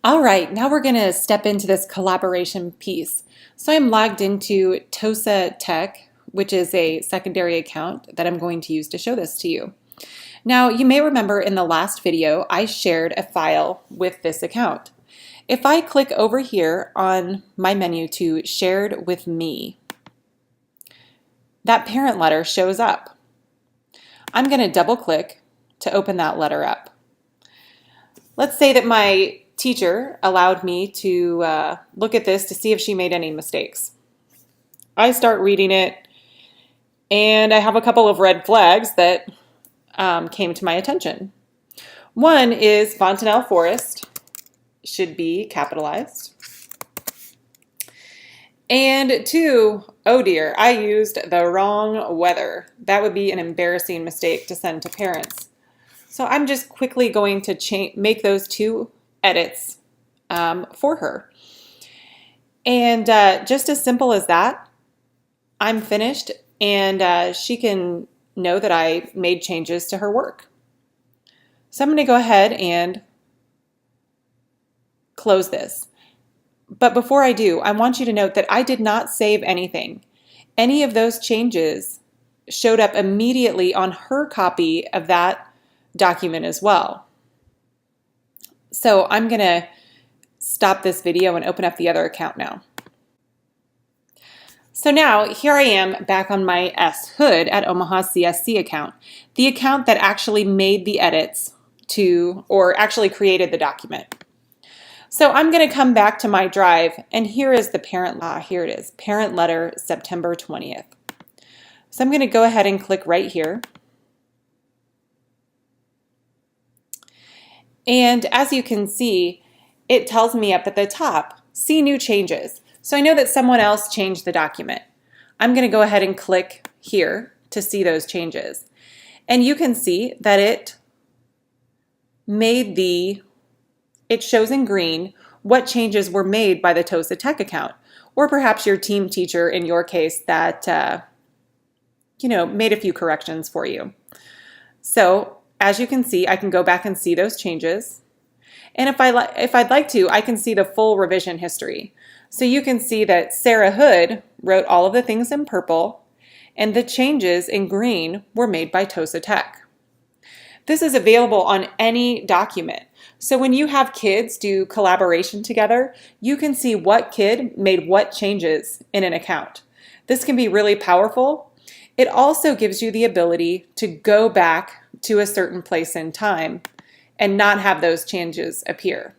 All right, now we're going to step into this collaboration piece. So I'm logged into TOSA Tech, which is a secondary account that I'm going to use to show this to you. Now, you may remember in the last video, I shared a file with this account. If I click over here on my menu to Shared with Me, that parent letter shows up. I'm going to double click to open that letter up. Let's say that my teacher allowed me to look at this to see if she made any mistakes. I start reading it, and I have a couple of red flags that came to my attention. One is Fontanelle Forest should be capitalized. And two, oh dear, I used the wrong weather. That would be an embarrassing mistake to send to parents. So I'm just quickly going to make those two edits for her. And just as simple as that, I'm finished, and she can know that I made changes to her work. So I'm going to go ahead and close this. But before I do, I want you to note that I did not save anything. Any of those changes showed up immediately on her copy of that document as well. So I'm going to stop this video and open up the other account now. So now here I am back on my S Hood at Omaha CSC account, the account that actually made the edits to, or actually created the document. So I'm going to come back to my drive, and here is the parent, here it is, parent letter September 20th. So I'm going to go ahead and click right here. And as you can see, it tells me up at the top, see new changes. So I know that someone else changed the document. I'm going to go ahead and click here to see those changes. And you can see that it shows in green what changes were made by the TOSA Tech account, or perhaps your team teacher in your case that made a few corrections for you. So as you can see, I can go back and see those changes. And if I'd like to, I can see the full revision history. So you can see that Sarah Hood wrote all of the things in purple, and the changes in green were made by TOSA Tech. This is available on any document. So when you have kids do collaboration together, you can see what kid made what changes in an account. This can be really powerful. It also gives you the ability to go back to a certain place in time and not have those changes appear.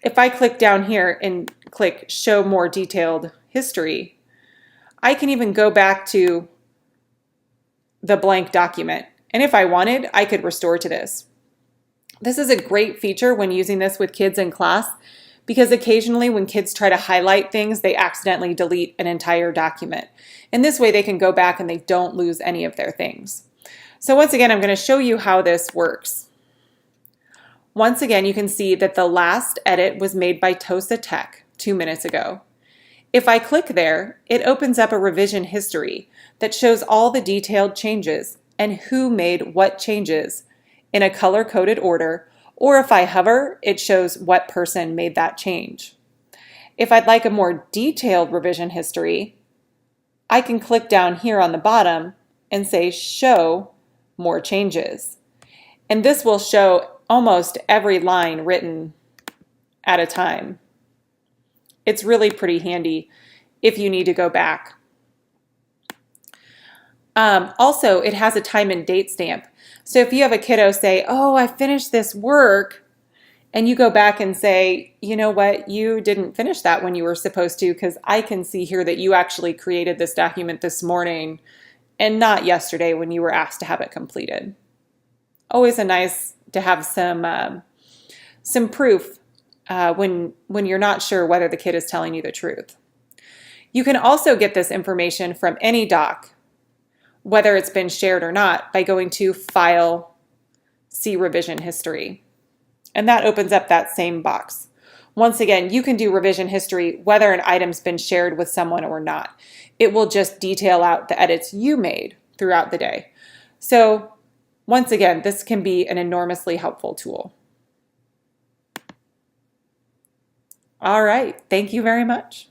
If I click down here and click Show More Detailed History, I can even go back to the blank document. And if I wanted, I could restore to this. This is a great feature when using this with kids in class, because occasionally when kids try to highlight things, they accidentally delete an entire document. And this way they can go back and they don't lose any of their things. So once again, I'm going to show you how this works. Once again, you can see that the last edit was made by TOSA Tech 2 minutes ago. If I click there, it opens up a revision history that shows all the detailed changes and who made what changes in a color-coded order, or if I hover, it shows what person made that change. If I'd like a more detailed revision history, I can click down here on the bottom and say Show More Changes. And this will show almost every line written at a time. It's really pretty handy if you need to go back. Also, it has a time and date stamp. So if you have a kiddo say, oh, I finished this work, and you go back and say, you know what, you didn't finish that when you were supposed to, because I can see here that you actually created this document this morning and not yesterday when you were asked to have it completed. Always a nice to have some proof when you're not sure whether the kid is telling you the truth. You can also get this information from any doc, whether it's been shared or not, by going to File, See Revision History. And that opens up that same box. Once again, you can do revision history whether an item's been shared with someone or not. It will just detail out the edits you made throughout the day. So once again, this can be an enormously helpful tool. All right. Thank you very much.